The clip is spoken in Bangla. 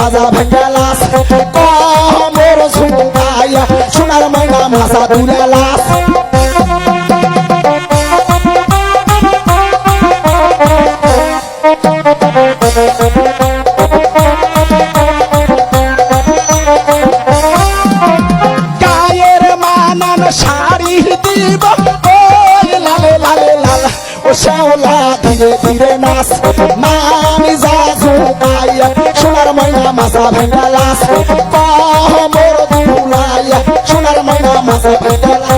মাজা ভেঙ্গে লাস কমর ঝুঁকাইয়া সোনার ময়না মাথা তুলে লাস গায়ের মানান শাড়ি দিব লালে লালে লাল ও শ্যাওলা ধীরে ধীরে নাচ মামি যা ঝুঁকাইয়া সোনার ময়না মাথা ভেঙ্গে লাস কমর তুলাইয়া সোনার ময়না মাথা ভেঙ্গে লাস